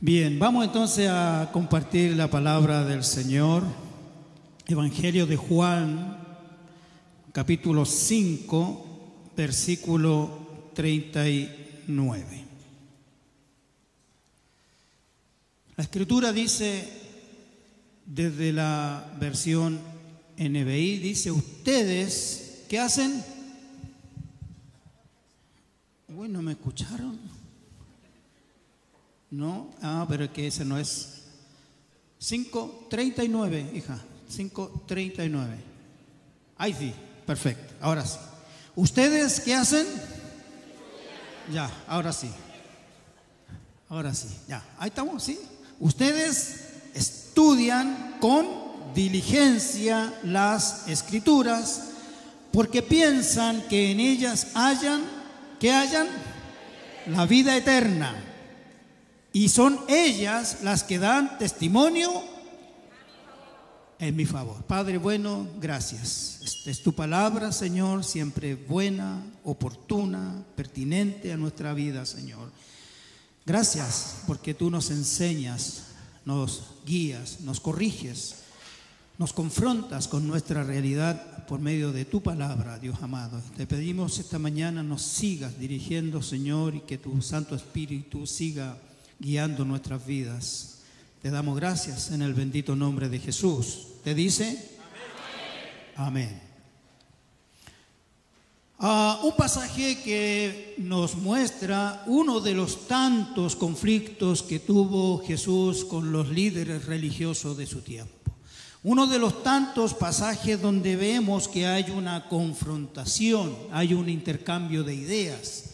Bien, vamos entonces a compartir la palabra del Señor. Evangelio de Juan, capítulo 5, versículo 39. La Escritura dice, desde la versión NBI, dice: ustedes, ¿qué hacen? Uy, ¿no me escucharon? No, pero es que ese no es. 5:39, hija, 5:39. Ahí sí, perfecto, ahora sí. ¿Ustedes qué hacen? Ya, ahora sí. Ahora sí, ya, ahí estamos, ¿sí? Ustedes estudian con diligencia las Escrituras porque piensan que en ellas hayan la vida eterna, y son ellas las que dan testimonio en mi favor. Padre bueno, gracias. Esta es tu palabra, Señor, siempre buena, oportuna, pertinente a nuestra vida, Señor. Gracias porque tú nos enseñas, nos guías, nos corriges, nos confrontas con nuestra realidad por medio de tu palabra, Dios amado. Te pedimos esta mañana nos sigas dirigiendo, Señor, y que tu Santo Espíritu siga guiando nuestras vidas. Te damos gracias en el bendito nombre de Jesús. ¿Te dice? Amén. Amén. Un pasaje que nos muestra uno de los tantos conflictos que tuvo Jesús con los líderes religiosos de su tiempo. Uno de los tantos pasajes donde vemos que hay una confrontación, hay un intercambio de ideas.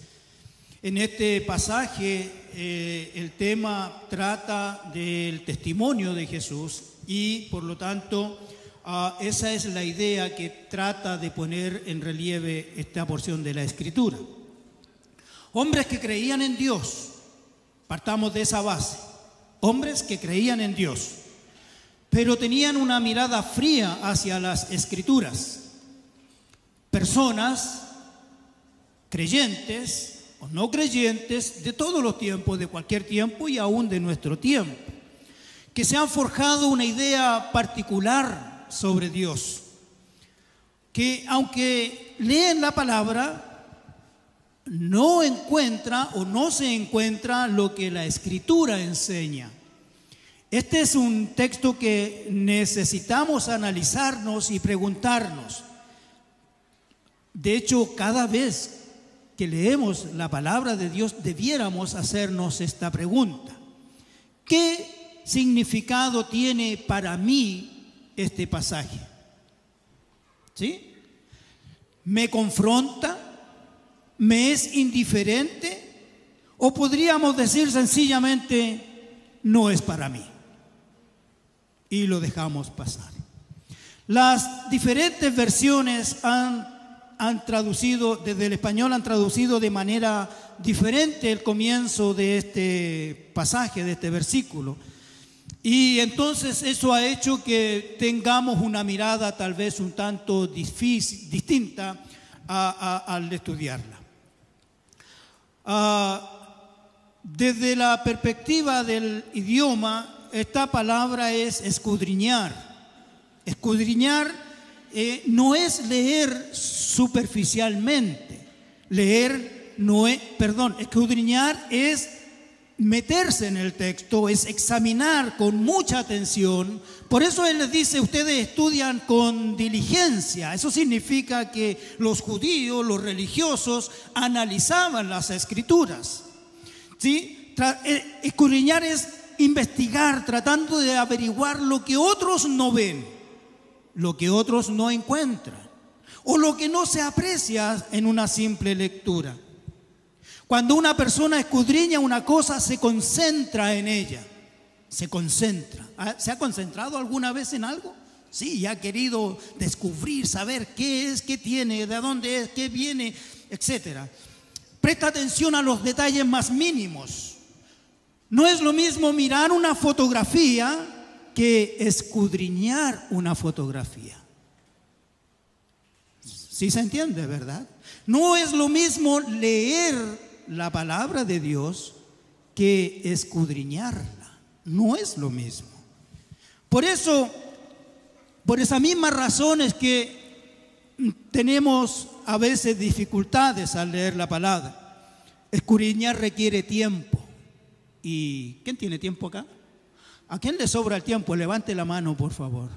En este pasaje el tema trata del testimonio de Jesús y por lo tanto esa es la idea que trata de poner en relieve esta porción de la Escritura. Hombres que creían en Dios, partamos de esa base, hombres que creían en Dios, pero tenían una mirada fría hacia las Escrituras. Personas creyentes o no creyentes de todos los tiempos, de cualquier tiempo y aún de nuestro tiempo, que se han forjado una idea particular sobre Dios, que aunque leen la palabra, no encuentra o no se encuentra lo que la Escritura enseña. Este es un texto que necesitamos analizarnos y preguntarnos. De hecho, cada vez que leemos la palabra de Dios, debiéramos hacernos esta pregunta: ¿qué significado tiene para mí este pasaje? ¿Sí? ¿Me confronta? ¿Me es indiferente? ¿O podríamos decir sencillamente, no es para mí? Y lo dejamos pasar. Las diferentes versiones han traducido, desde el español han traducido de manera diferente el comienzo de este pasaje, de este versículo. Y entonces eso ha hecho que tengamos una mirada tal vez un tanto distinta al estudiarla. Desde la perspectiva del idioma, esta palabra es escudriñar. Escudriñar no es leer superficialmente. Escudriñar es meterse en el texto, es examinar con mucha atención. Por eso él les dice, ustedes estudian con diligencia. Eso significa que los judíos, los religiosos, analizaban las Escrituras, ¿sí? Escudriñar es investigar, tratando de averiguar lo que otros no ven, lo que otros no encuentran, o lo que no se aprecia en una simple lectura. Cuando una persona escudriña una cosa, se concentra en ella, se concentra. ¿Se ha concentrado alguna vez en algo? Sí, y ha querido descubrir, saber qué es, qué tiene, de dónde es, qué viene, etc. Presta atención a los detalles más mínimos. No es lo mismo mirar una fotografía que escudriñar una fotografía. ¿Sí se entiende, verdad? No es lo mismo leer la palabra de Dios que escudriñarla. No es lo mismo. Por eso, por esas mismas razones que tenemos a veces dificultades al leer la palabra, escudriñar requiere tiempo. ¿Y quién tiene tiempo acá? ¿A quién le sobra el tiempo? Levante la mano, por favor.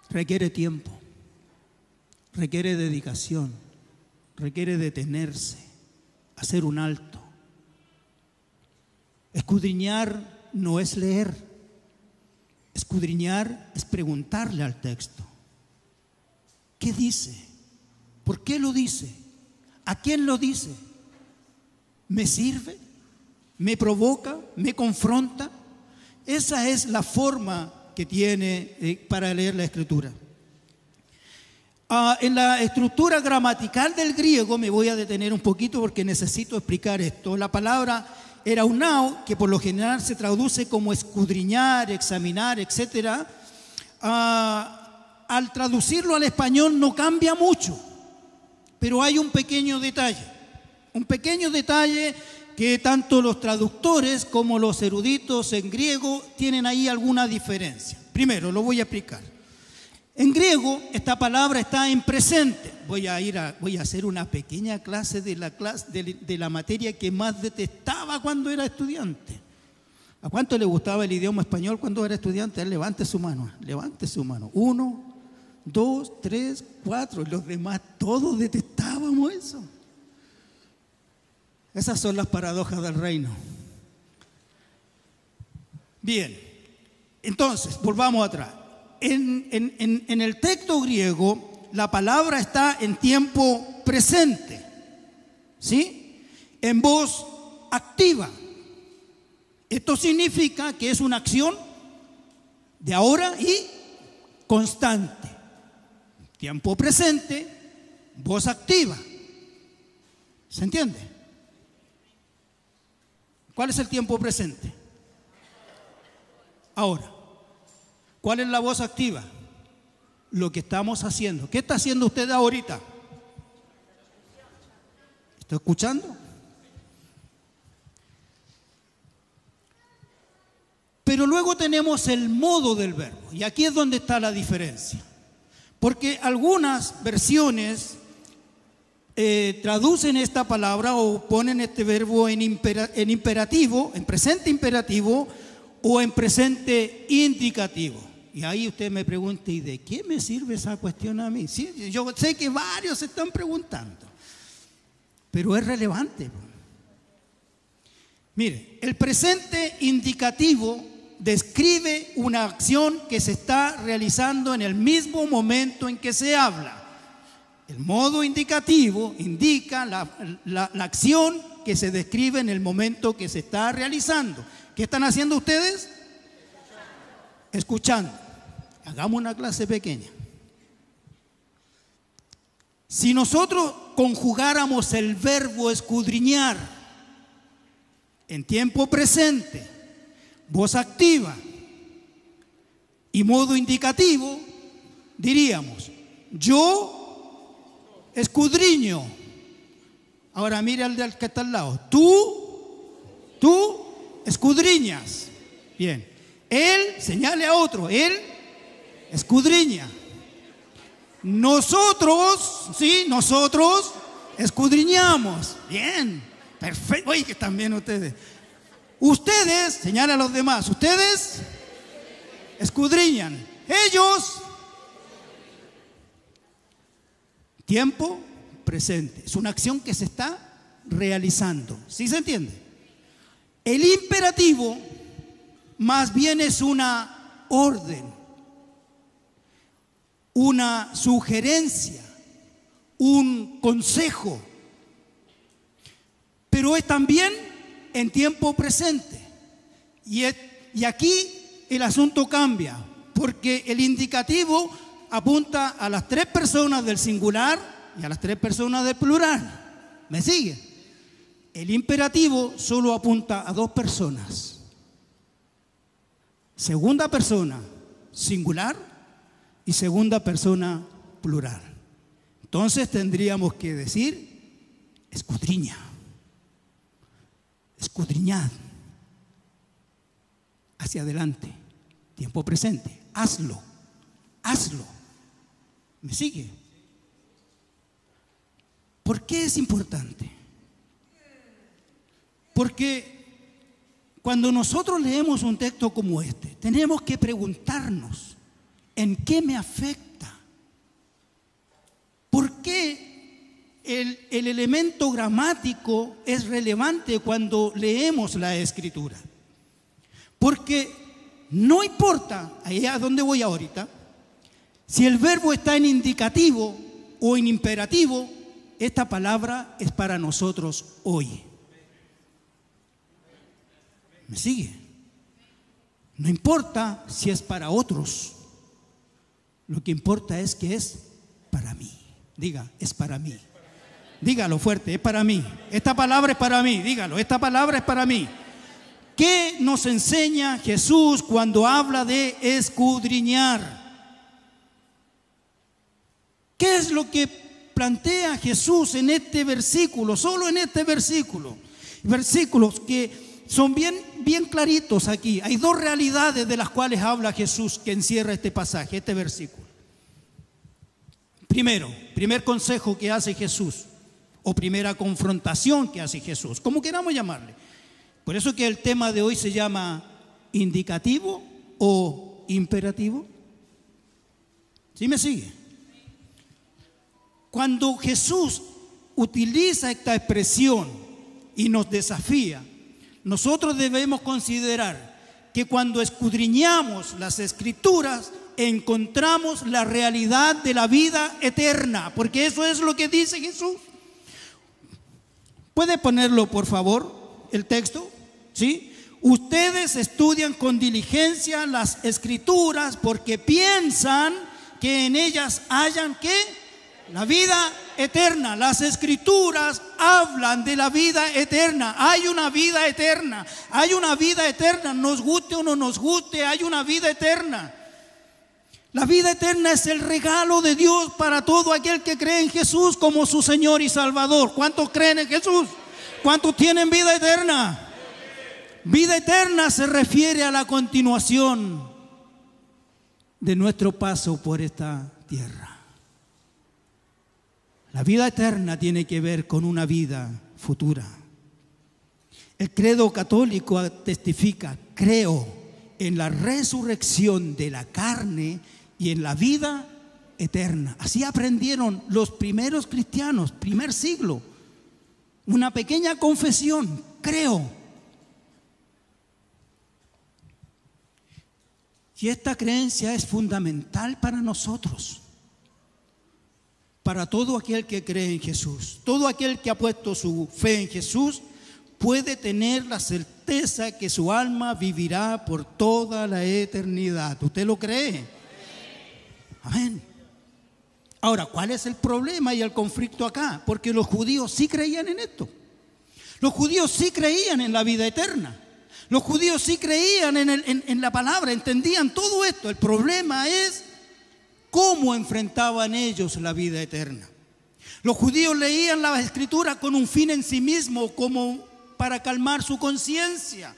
Requiere tiempo, requiere dedicación, requiere detenerse, hacer un alto. Escudriñar no es leer. Escudriñar es preguntarle al texto. ¿Qué dice? ¿Por qué lo dice? ¿A quién lo dice? ¿Me sirve? ¿Me provoca? ¿Me confronta? Esa es la forma que tiene para leer la Escritura. En la estructura gramatical del griego, me voy a detener un poquito porque necesito explicar esto. La palabra eraunao, que por lo general se traduce como escudriñar, examinar, etc., al traducirlo al español no cambia mucho, pero hay un pequeño detalle que tanto los traductores como los eruditos en griego tienen ahí alguna diferencia. Primero, lo voy a explicar. En griego, esta palabra está en presente. Voy a hacer una pequeña clase de la materia que más detestaba cuando era estudiante. ¿A cuánto le gustaba el idioma español cuando era estudiante? Levante su mano. 1, 2, 3, 4. Los demás todos detestábamos eso. Esas son las paradojas del reino. Bien, entonces, volvamos atrás. En el texto griego, la palabra está en tiempo presente, ¿sí? En voz activa. Esto significa que es una acción de ahora y constante. Tiempo presente, voz activa. ¿Se entiende? ¿Cuál es el tiempo presente? Ahora. ¿Cuál es la voz activa? Lo que estamos haciendo. ¿Qué está haciendo usted ahorita? ¿Está escuchando? Pero luego tenemos el modo del verbo. Y aquí es donde está la diferencia. Porque algunas versiones traducen esta palabra o ponen este verbo en imperativo, en presente imperativo o en presente indicativo. Y ahí usted me pregunta, ¿y de qué me sirve esa cuestión a mí? Sí, yo sé que varios se están preguntando, pero es relevante. Mire, el presente indicativo describe una acción que se está realizando en el mismo momento en que se habla. El modo indicativo indica la acción que se describe en el momento que se está realizando. ¿Qué están haciendo ustedes? Escuchando. Hagamos una clase pequeña. Si nosotros conjugáramos el verbo escudriñar en tiempo presente, voz activa y modo indicativo, diríamos, yo escudriño. Ahora mire al que está al lado. Tú escudriñas. Bien. Él, señale a otro, él escudriña. Nosotros escudriñamos. Bien, perfecto. Oye, que están bien ustedes. Ustedes, señala a los demás, ustedes escudriñan. Ellos, tiempo presente. Es una acción que se está realizando. ¿Sí se entiende? El imperativo más bien es una orden, una sugerencia, un consejo, pero es también en tiempo presente. Y aquí el asunto cambia, porque el indicativo apunta a las 3 personas del singular y a las 3 personas del plural. ¿Me sigue? El imperativo solo apunta a 2 personas. Segunda persona singular y segunda persona plural. Entonces tendríamos que decir escudriña. escudriñad hacia adelante, tiempo presente, hazlo. ¿Me sigue? ¿Por qué es importante? Porque cuando nosotros leemos un texto como este, tenemos que preguntarnos, ¿en qué me afecta? ¿Por qué el elemento gramático es relevante cuando leemos la Escritura? Porque no importa, ahí a dónde voy ahorita, si el verbo está en indicativo o en imperativo, esta palabra es para nosotros hoy. ¿Me sigue? No importa si es para otros, lo que importa es que es para mí. Diga, es para mí. Dígalo fuerte, es para mí. Esta palabra es para mí, dígalo, esta palabra es para mí. ¿Qué nos enseña Jesús cuando habla de escudriñar? ¿Qué es lo que plantea Jesús en este versículo? Solo en este versículo. Versículos que son bien claritos aquí. Hay dos realidades de las cuales habla Jesús que encierra este pasaje, este versículo. Primer consejo que hace Jesús, o primera confrontación que hace Jesús, como queramos llamarle. Por eso que el tema de hoy se llama indicativo o imperativo. ¿Sí me sigue? Cuando Jesús utiliza esta expresión y nos desafía, nosotros debemos considerar que cuando escudriñamos las Escrituras encontramos la realidad de la vida eterna, porque eso es lo que dice Jesús. ¿Puede ponerlo, por favor, el texto? ¿Sí? Ustedes estudian con diligencia las Escrituras porque piensan que en ellas hayan ¿qué? La vida eterna. Las Escrituras hablan de la vida eterna. Hay una vida eterna. Hay una vida eterna. Nos guste o no nos guste, hay una vida eterna. La vida eterna es el regalo de Dios para todo aquel que cree en Jesús como su Señor y Salvador. ¿Cuántos creen en Jesús? ¿Cuántos tienen vida eterna? Vida eterna se refiere a la continuación de nuestro paso por esta tierra. La vida eterna tiene que ver con una vida futura. El credo católico testifica: creo en la resurrección de la carne y en la vida eterna. Así aprendieron los primeros cristianos, primer siglo. Una pequeña confesión: creo. Y esta creencia es fundamental para nosotros. Para todo aquel que cree en Jesús, todo aquel que ha puesto su fe en Jesús, puede tener la certeza que su alma vivirá por toda la eternidad. ¿Usted lo cree? Amén. Ahora, ¿cuál es el problema y el conflicto acá? Porque los judíos sí creían en esto. Los judíos sí creían en la vida eterna. Los judíos sí creían en la palabra, entendían todo esto. El problema es ¿cómo enfrentaban ellos la vida eterna? Los judíos leían la Escritura con un fin en sí mismo, como para calmar su conciencia.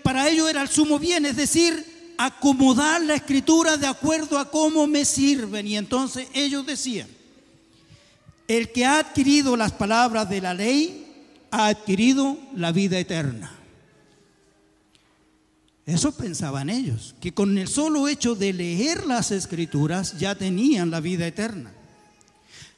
Para ellos era el sumo bien, es decir, acomodar la Escritura de acuerdo a cómo me sirven. Y entonces ellos decían: el que ha adquirido las palabras de la ley ha adquirido la vida eterna. Eso pensaban ellos, que con el solo hecho de leer las Escrituras ya tenían la vida eterna.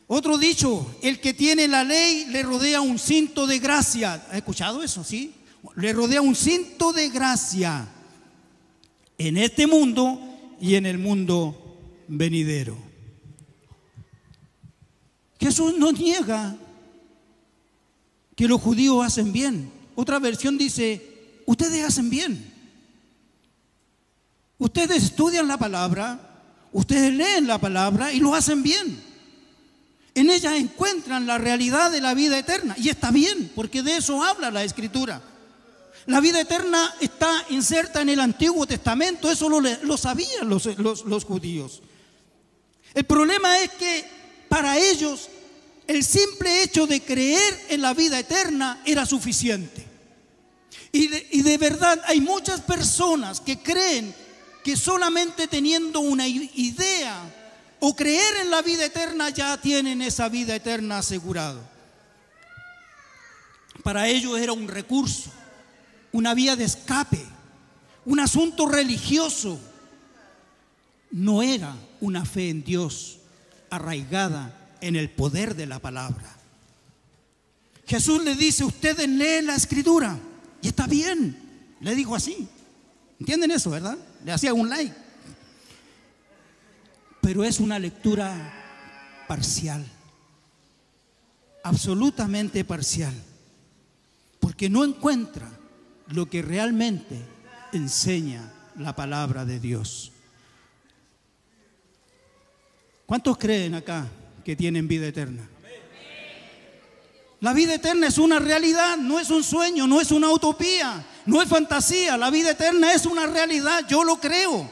Otro dicho: el que tiene la ley le rodea un cinto de gracia. ¿Ha escuchado eso? ¿Sí? Le rodea un cinto de gracia en este mundo y en el mundo venidero. Jesús no niega que los judíos hacen bien. Otra versión dice: ustedes hacen bien. Ustedes estudian la palabra, ustedes leen la palabra y lo hacen bien. En ella encuentran la realidad de la vida eterna. Y está bien, porque de eso habla la Escritura. La vida eterna está inserta en el Antiguo Testamento. Eso lo sabían los judíos. El problema es que para ellos el simple hecho de creer en la vida eterna era suficiente. Y de verdad hay muchas personas que creen que solamente teniendo una idea o creer en la vida eterna ya tienen esa vida eterna asegurado. Para ellos era un recurso, una vía de escape, un asunto religioso. No era una fe en Dios arraigada en el poder de la palabra. Jesús le dice: ustedes leen la Escritura, y está bien, le dijo así. ¿Entienden eso, verdad? Le hacía un like. Pero es una lectura parcial, absolutamente parcial, porque no encuentra lo que realmente enseña la palabra de Dios. ¿Cuántos creen acá que tienen vida eterna? La vida eterna es una realidad, no es un sueño, no es una utopía, no es fantasía. La vida eterna es una realidad, yo lo creo.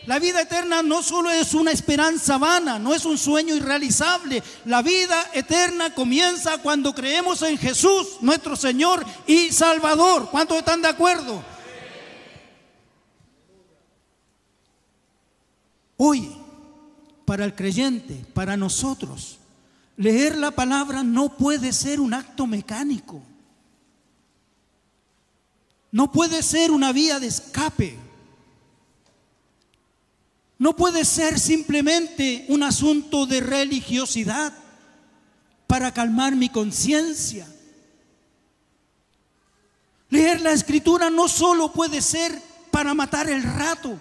La vida eterna no solo es una esperanza vana, no es un sueño irrealizable. La vida eterna comienza cuando creemos en Jesús, nuestro Señor y Salvador. ¿Cuántos están de acuerdo? Hoy, para el creyente, para nosotros, leer la palabra no puede ser un acto mecánico. No puede ser una vía de escape. No puede ser simplemente un asunto de religiosidad para calmar mi conciencia. Leer la Escritura no solo puede ser para matar el rato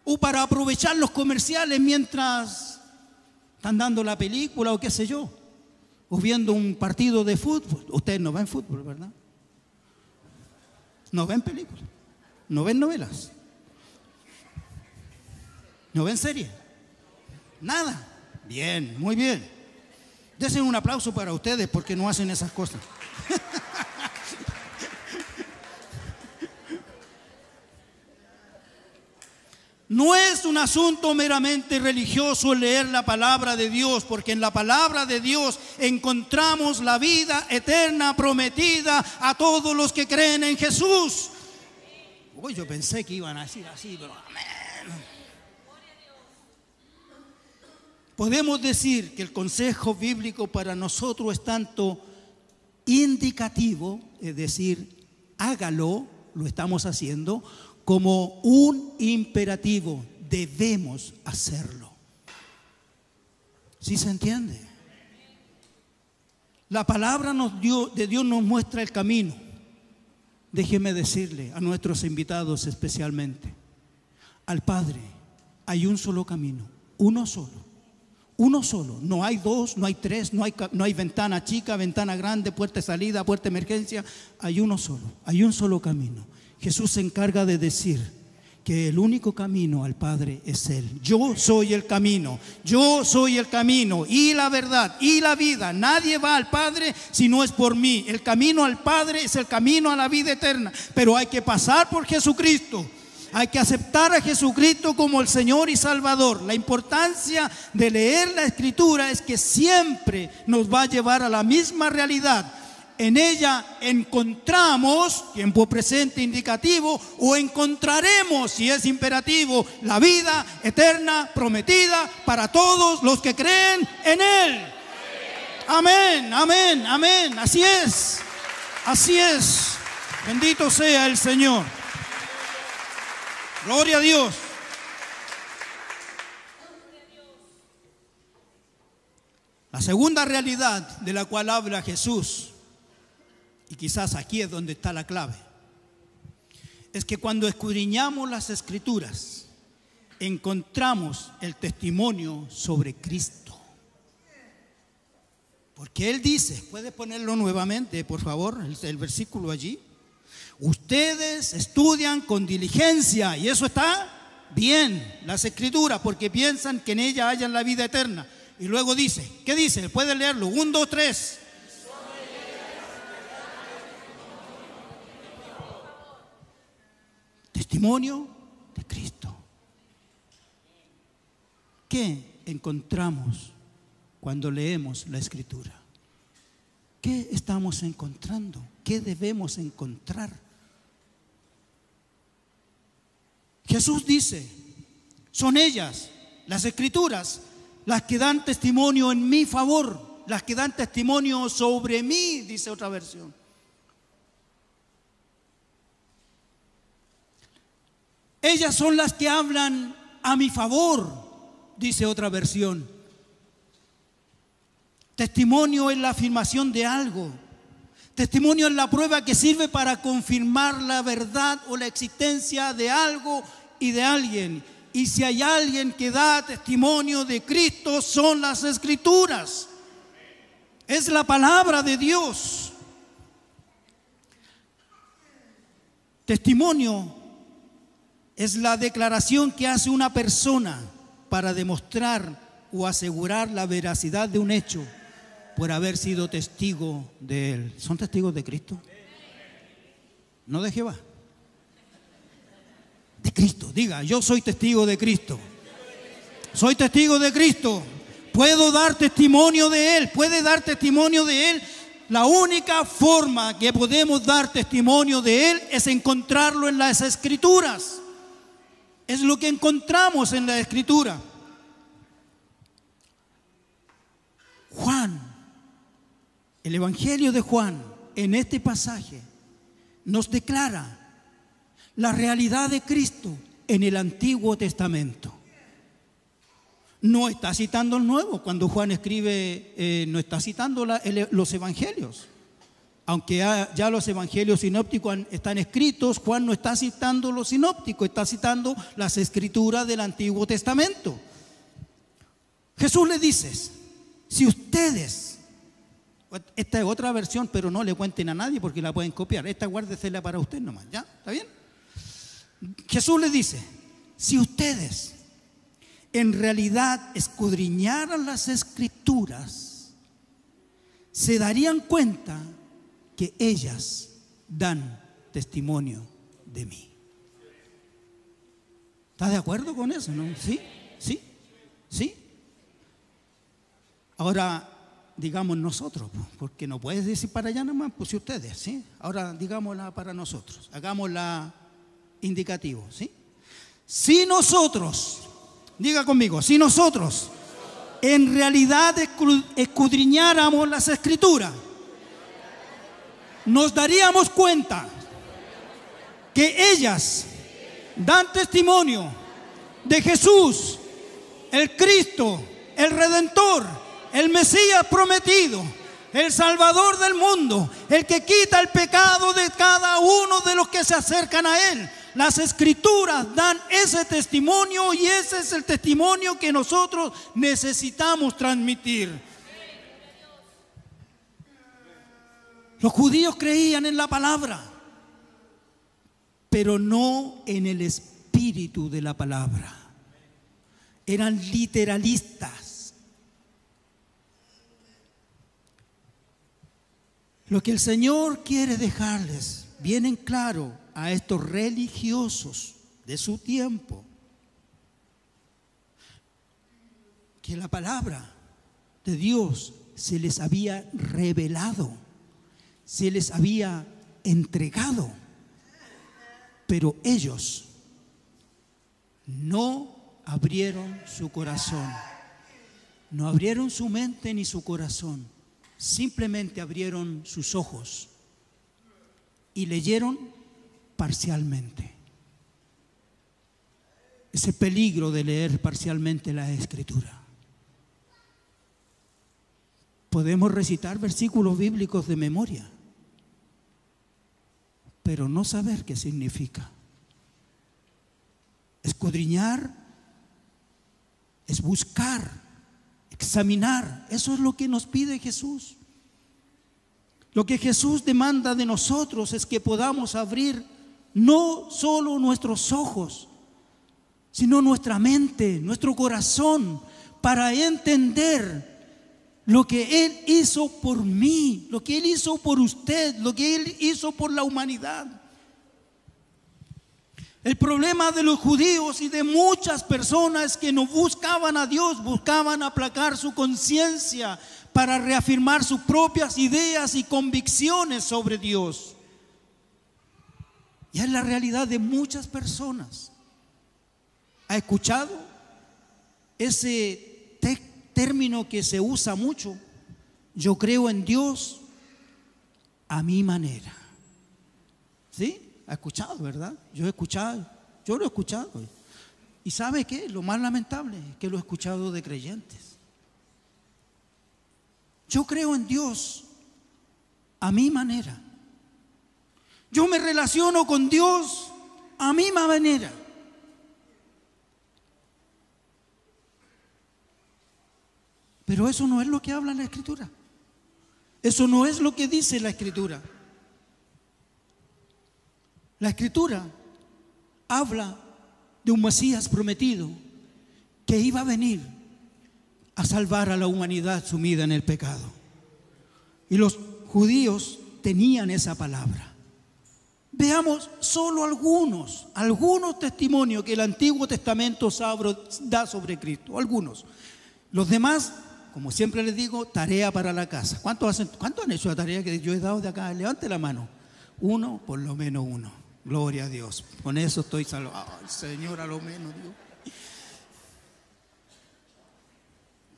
o para aprovechar los comerciales mientras están dando la película o qué sé yo, o viendo un partido de fútbol. Ustedes no ven fútbol, ¿verdad? No ven películas, no ven novelas, no ven series, nada. Bien, muy bien. Desen un aplauso para ustedes porque no hacen esas cosas. No es un asunto meramente religioso leer la palabra de Dios, porque en la palabra de Dios encontramos la vida eterna prometida a todos los que creen en Jesús. Uy, yo pensé que iban a decir así, pero amén. Podemos decir que el consejo bíblico para nosotros es tanto indicativo, es decir, hágalo, lo estamos haciendo, como un imperativo, debemos hacerlo. ¿Sí se entiende? La palabra de Dios nos muestra el camino. Déjeme decirle a nuestros invitados especialmente, al Padre hay un solo camino, uno solo. Uno solo, no hay dos, no hay tres, no hay ventana chica, ventana grande, puerta de salida, puerta de emergencia. Hay uno solo, hay un solo camino. Jesús se encarga de decir que el único camino al Padre es Él. Yo soy el camino y la verdad y la vida. Nadie va al Padre si no es por mí. El camino al Padre es el camino a la vida eterna, pero hay que pasar por Jesucristo. Hay que aceptar a Jesucristo como el Señor y Salvador. La importancia de leer la Escritura es que siempre nos va a llevar a la misma realidad. En ella encontramos, tiempo presente indicativo, o encontraremos, si es imperativo, la vida eterna prometida para todos los que creen en Él. Amén, amén, amén. Así es, así es. Bendito sea el Señor. Gloria a Dios. La segunda realidad de la cual habla Jesús, y quizás aquí es donde está la clave, es que cuando escudriñamos las Escrituras, encontramos el testimonio sobre Cristo. Porque Él dice, ¿puede ponerlo nuevamente, por favor, el versículo allí? Ustedes estudian con diligencia, y eso está bien, las Escrituras, porque piensan que en ellas hayan la vida eterna. Y luego dice, ¿qué dice? Puede leerlo, 1, 2, 3. Testimonio de Cristo. ¿Qué encontramos cuando leemos la Escritura? ¿Qué estamos encontrando? ¿Qué debemos encontrar Jesús dice, son ellas, las Escrituras, las que dan testimonio en mi favor, las que dan testimonio sobre mí, dice otra versión. Ellas son las que hablan a mi favor, dice otra versión. Testimonio es la afirmación de algo. Testimonio es la prueba que sirve para confirmar la verdad o la existencia de algo y de alguien. Y si hay alguien que da testimonio de Cristo, son las Escrituras. Es la palabra de Dios. Testimonio es la declaración que hace una persona para demostrar o asegurar la veracidad de un hecho por haber sido testigo de él. ¿Son testigos de Cristo? No de Jehová. De Cristo. Diga, yo soy testigo de Cristo. Soy testigo de Cristo. Puedo dar testimonio de Él. Puede dar testimonio de Él. La única forma que podemos dar testimonio de Él es encontrarlo en las Escrituras. Es lo que encontramos en la Escritura. Juan, el Evangelio de Juan, en este pasaje, nos declara la realidad de Cristo en el Antiguo Testamento. No está citando el Nuevo. Cuando Juan escribe, no está citando los Evangelios. Aunque ya los Evangelios sinópticos están escritos, Juan no está citando los sinópticos, está citando las Escrituras del Antiguo Testamento. Jesús le dice, si ustedes, esta es otra versión, pero no le cuenten a nadie porque la pueden copiar. Esta guárdesela para usted nomás, ¿ya? ¿Está bien? Jesús le dice, si ustedes en realidad escudriñaran las Escrituras, se darían cuenta que ellas dan testimonio de mí. ¿Está de acuerdo con eso? ¿No? ¿Sí? ¿Sí? ¿Sí? Ahora, digamos nosotros, porque no puedes decir para allá nomás, pues si ustedes, ¿sí? Ahora digámosla para nosotros, hagámosla indicativo, ¿sí? Si nosotros, diga conmigo, si nosotros en realidad escudriñáramos las Escrituras, nos daríamos cuenta que ellas dan testimonio de Jesús, el Cristo, el Redentor, el Mesías prometido, el Salvador del mundo, el que quita el pecado de cada uno de los que se acercan a Él. Las Escrituras dan ese testimonio y ese es el testimonio que nosotros necesitamos transmitir. Los judíos creían en la palabra, pero no en el espíritu de la palabra. Eran literalistas. Lo que el Señor quiere dejarles bien en claro a estos religiosos de su tiempo, que la palabra de Dios se les había revelado, se les había entregado, pero ellos no abrieron su corazón, no abrieron su mente ni su corazón, simplemente abrieron sus ojos y leyeron parcialmente. Ese peligro de leer parcialmente la Escritura. Podemos recitar versículos bíblicos de memoria, pero no saber qué significa. Escudriñar es buscar, examinar. Eso es lo que nos pide Jesús. Lo que Jesús demanda de nosotros es que podamos abrir no solo nuestros ojos, sino nuestra mente, nuestro corazón, para entender lo que Él hizo por mí, lo que Él hizo por usted, lo que Él hizo por la humanidad. El problema de los judíos y de muchas personas que no buscaban a Dios, buscaban aplacar su conciencia para reafirmar sus propias ideas y convicciones sobre Dios. Y es la realidad de muchas personas. ¿Ha escuchado ese término que se usa mucho? Yo creo en Dios a mi manera. ¿Sí? ¿Ha escuchado, verdad? Yo lo he escuchado. ¿Y sabe qué? Lo más lamentable es que lo he escuchado de creyentes. Yo creo en Dios a mi manera. Yo me relaciono con Dios a mi manera. Pero eso no es lo que habla la Escritura. Eso no es lo que dice la Escritura. La Escritura habla de un Mesías prometido que iba a venir a salvar a la humanidad sumida en el pecado. Y los judíos tenían esa palabra. Veamos solo algunos testimonios que el Antiguo Testamento da sobre Cristo. Algunos. Los demás, como siempre les digo, tarea para la casa. ¿Cuánto han hecho la tarea que yo he dado de acá? Levante la mano. Uno, por lo menos uno. Gloria a Dios. Con eso estoy salvado. Ay, Señor, a lo menos, Dios.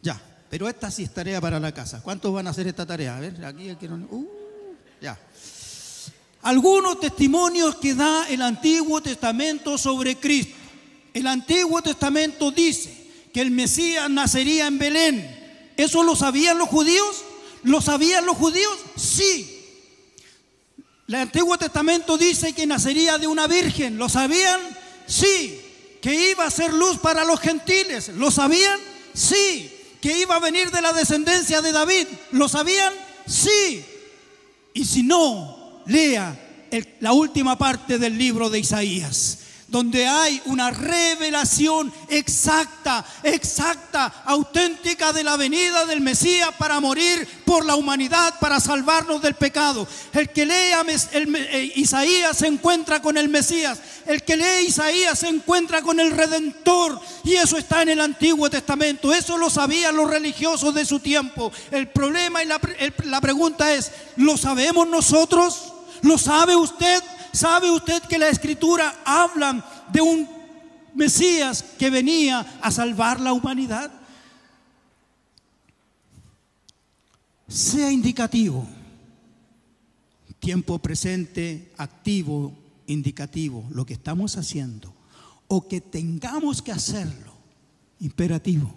Ya, pero esta sí es tarea para la casa. ¿Cuántos van a hacer esta tarea? A ver, aquí ya. Algunos testimonios que da el Antiguo Testamento sobre Cristo. El Antiguo Testamento dice que el Mesías nacería en Belén. ¿Eso lo sabían los judíos? ¿Lo sabían los judíos? Sí. El Antiguo Testamento dice que nacería de una virgen. ¿Lo sabían? Sí. ¿Que iba a ser luz para los gentiles? ¿Lo sabían? Sí. ¿Que iba a venir de la descendencia de David? ¿Lo sabían? Sí. Y si no, lea la última parte del libro de Isaías, donde hay una revelación exacta, auténtica de la venida del Mesías para morir por la humanidad, para salvarnos del pecado. El que lea Isaías se encuentra con el Mesías. El que lee Isaías se encuentra con el Redentor. Y eso está en el Antiguo Testamento. Eso lo sabían los religiosos de su tiempo. El problema y la pregunta es, ¿lo sabemos nosotros? ¿Lo sabe usted? ¿Sabe usted que la Escritura habla de un Mesías que venía a salvar la humanidad? Sea indicativo, tiempo presente, activo, indicativo, lo que estamos haciendo o que tengamos que hacerlo, imperativo.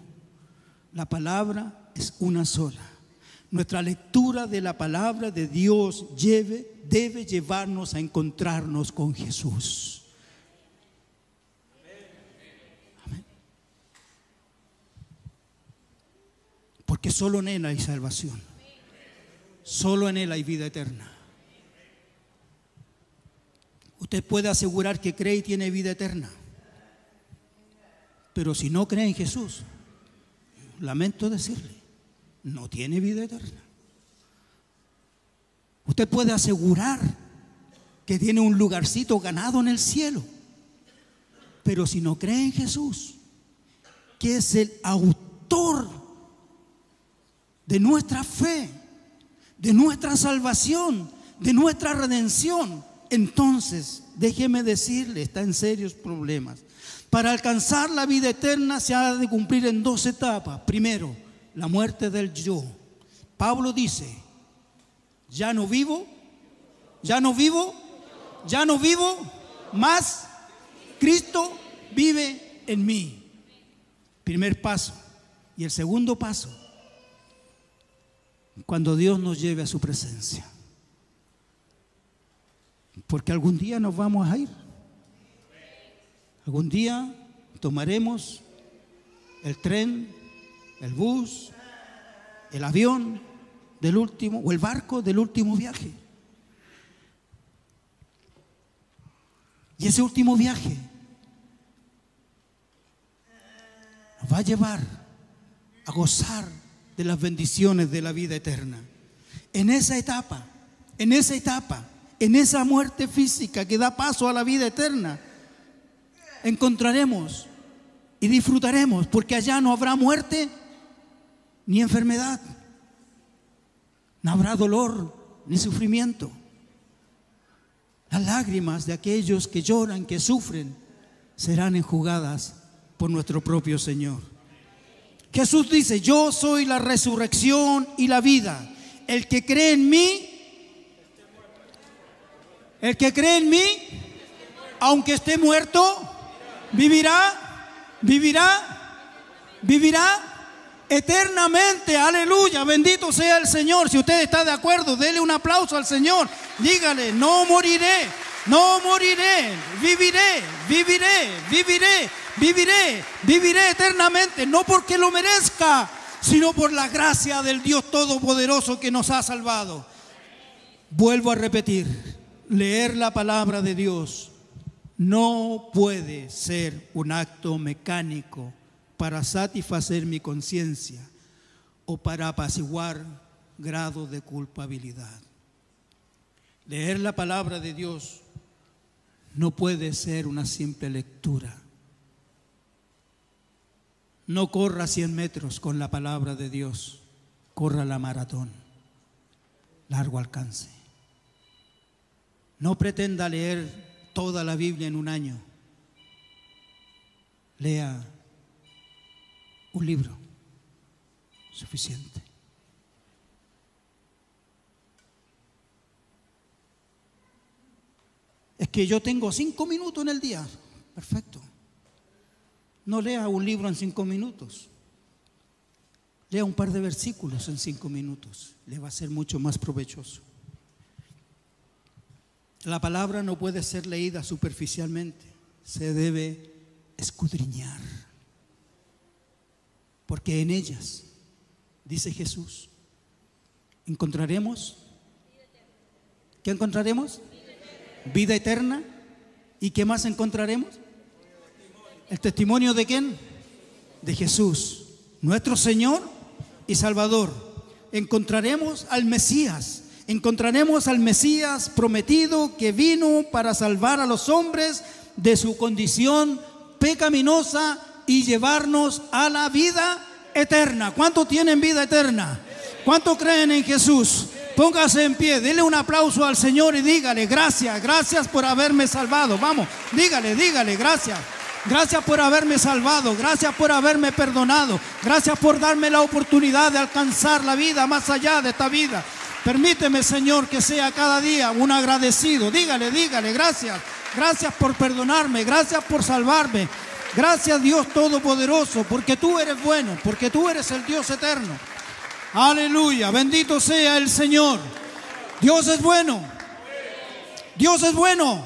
La palabra es una sola. Nuestra lectura de la palabra de Dios debe llevarnos a encontrarnos con Jesús. Amén. Porque solo en Él hay salvación. Solo en Él hay vida eterna. Usted puede asegurar que cree y tiene vida eterna. Pero si no cree en Jesús, lamento decirle, no tiene vida eterna. Usted puede asegurar que tiene un lugarcito ganado en el cielo, pero si no cree en Jesús, que es el autor de nuestra fe, de nuestra salvación, de nuestra redención, entonces, déjeme decirle, está en serios problemas. Para alcanzar la vida eterna se ha de cumplir en dos etapas. Primero, la muerte del yo. Pablo dice, ya no vivo, más Cristo vive en mí. Primer paso. Y el segundo paso, cuando Dios nos lleve a su presencia. Porque algún día nos vamos a ir. Algún día tomaremos el tren, el bus, el avión del último o el barco del último viaje. Y ese último viaje nos va a llevar a gozar de las bendiciones de la vida eterna. En esa etapa, en esa muerte física que da paso a la vida eterna, encontraremos y disfrutaremos, porque allá no habrá muerte ni enfermedad, no habrá dolor ni sufrimiento. Las lágrimas de aquellos que lloran, que sufren, serán enjugadas por nuestro propio Señor. Jesús dice: yo soy la resurrección y la vida. El que cree en mí, aunque esté muerto, vivirá eternamente. Aleluya, bendito sea el Señor. Si usted está de acuerdo, dele un aplauso al Señor. Dígale: no moriré, viviré eternamente, no porque lo merezca, sino por la gracia del Dios Todopoderoso que nos ha salvado. Vuelvo a repetir, leer la palabra de Dios no puede ser un acto mecánico para satisfacer mi conciencia o para apaciguar grado de culpabilidad. Leer la palabra de Dios no puede ser una simple lectura. No corra 100 metros con la palabra de Dios, corra la maratón, largo alcance. No pretenda leer toda la Biblia en un año. Lea un libro, suficiente. Es que yo tengo 5 minutos en el día. Perfecto. No lea un libro en 5 minutos. Lea un par de versículos en 5 minutos. Le va a ser mucho más provechoso. La palabra no puede ser leída superficialmente. Se debe escudriñar. Porque en ellas, dice Jesús, encontraremos. ¿Qué encontraremos? Vida eterna. ¿Y qué más encontraremos? ¿El testimonio de quién? De Jesús, nuestro Señor y Salvador. Encontraremos al Mesías prometido, que vino para salvar a los hombres de su condición pecaminosa y llevarnos a la vida eterna. ¿Cuántos tienen vida eterna? ¿Cuántos creen en Jesús? Póngase en pie, dele un aplauso al Señor y dígale: gracias por haberme salvado. Vamos, dígale, gracias. Gracias por haberme salvado, gracias por haberme perdonado, gracias por darme la oportunidad de alcanzar la vida más allá de esta vida. Permíteme, Señor, que sea cada día un agradecido. Dígale, gracias por perdonarme, gracias por salvarme. Gracias, Dios Todopoderoso, porque tú eres bueno, porque tú eres el Dios eterno. Aleluya, bendito sea el Señor. Dios es bueno. Dios es bueno.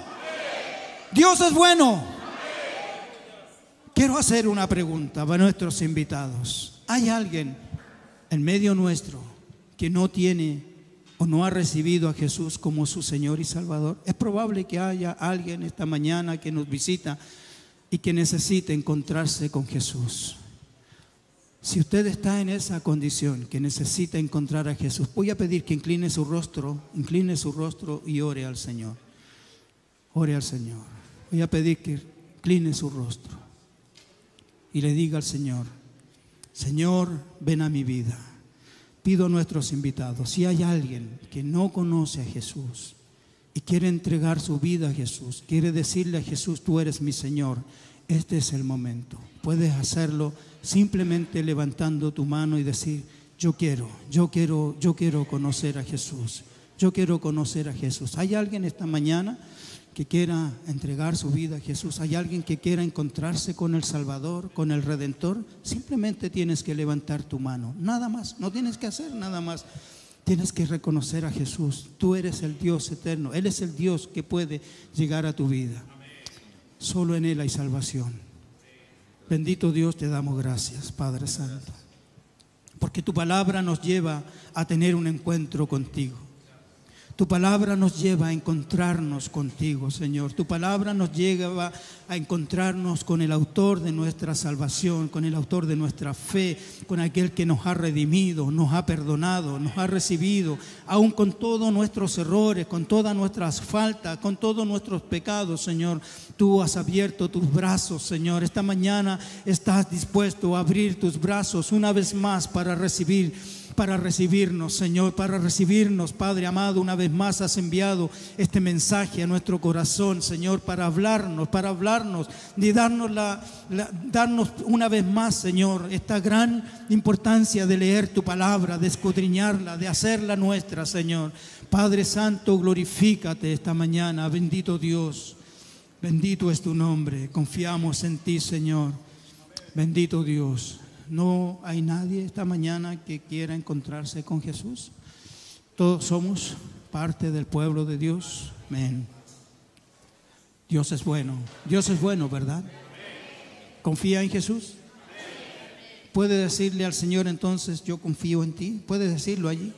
Dios es bueno. Quiero hacer una pregunta para nuestros invitados. ¿Hay alguien en medio nuestro que no tiene o no ha recibido a Jesús como su Señor y Salvador? Es probable que haya alguien esta mañana que nos visita y que necesite encontrarse con Jesús. Si usted está en esa condición, que necesita encontrar a Jesús, voy a pedir que incline su rostro y ore al Señor. Ore al Señor. Voy a pedir que incline su rostro y le diga al Señor: Señor, ven a mi vida. Pido a nuestros invitados, si hay alguien que no conoce a Jesús y quiere entregar su vida a Jesús, quiere decirle a Jesús: tú eres mi Señor, este es el momento. Puedes hacerlo simplemente levantando tu mano y decir: yo quiero conocer a Jesús. Yo quiero conocer a Jesús. ¿Hay alguien esta mañana que quiera entregar su vida a Jesús? ¿Hay alguien que quiera encontrarse con el Salvador, con el Redentor? Simplemente tienes que levantar tu mano, nada más, no tienes que hacer nada más. Tienes que reconocer a Jesús. Tú eres el Dios eterno, Él es el Dios que puede llegar a tu vida. Solo en Él hay salvación. Bendito Dios, te damos gracias, Padre Santo, porque tu palabra nos lleva a tener un encuentro contigo. Tu palabra nos lleva a encontrarnos contigo, Señor. Tu palabra nos lleva a encontrarnos con el autor de nuestra salvación, con el autor de nuestra fe, con aquel que nos ha redimido, nos ha perdonado, nos ha recibido, aun con todos nuestros errores, con todas nuestras faltas, con todos nuestros pecados, Señor. Tú has abierto tus brazos, Señor. Esta mañana estás dispuesto a abrir tus brazos una vez más para recibir para recibirnos, Señor, para recibirnos, Padre amado. Una vez más has enviado este mensaje a nuestro corazón, Señor, para hablarnos y darnos una vez más, Señor, esta gran importancia de leer tu palabra, de escudriñarla, de hacerla nuestra, Señor. Padre Santo, glorifícate esta mañana. Bendito Dios, bendito es tu nombre. Confiamos en ti, Señor. Bendito Dios. No hay nadie esta mañana que quiera encontrarse con Jesús. Todos somos parte del pueblo de Dios. Amén. Dios es bueno, ¿verdad? ¿Confía en Jesús? ¿Puede decirle al Señor entonces, yo confío en ti? ¿Puede decirlo allí?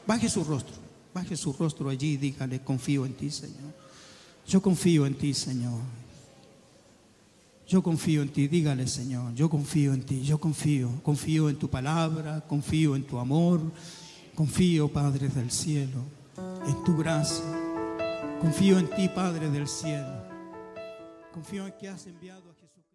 Baje su rostro allí y dígale, confío en ti, Señor. Yo confío en ti, Señor. Yo confío en ti, dígale, Señor, yo confío en ti, yo confío en tu palabra, confío en tu amor, confío, Padre del cielo, en tu gracia, confío en ti, Padre del cielo, confío en que has enviado a Jesús.